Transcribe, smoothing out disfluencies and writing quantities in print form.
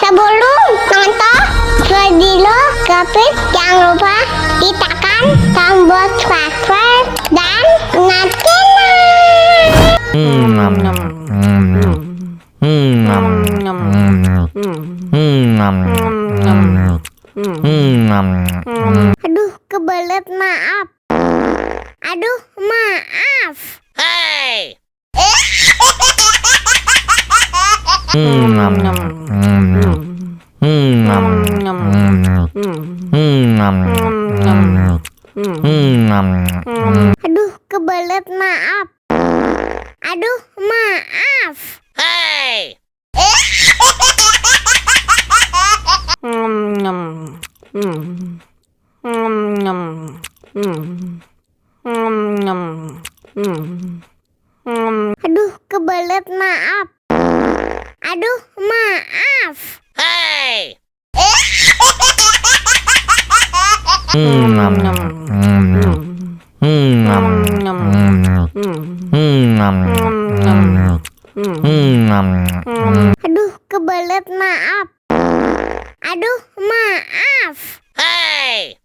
Sebelum nonton video Gapit, jangan lupa ditekan tombol subscribe dan nyalakan. Aduh, kebelet, maaf. Aduh, maaf. Hey! Aduh, kebelet, maaf. Aduh, maaf. Hey! Aduh, kebelet, maaf. Aduh, maaf. Hey! Aduh, kebelet, maaf. Aduh, maaf. Hey!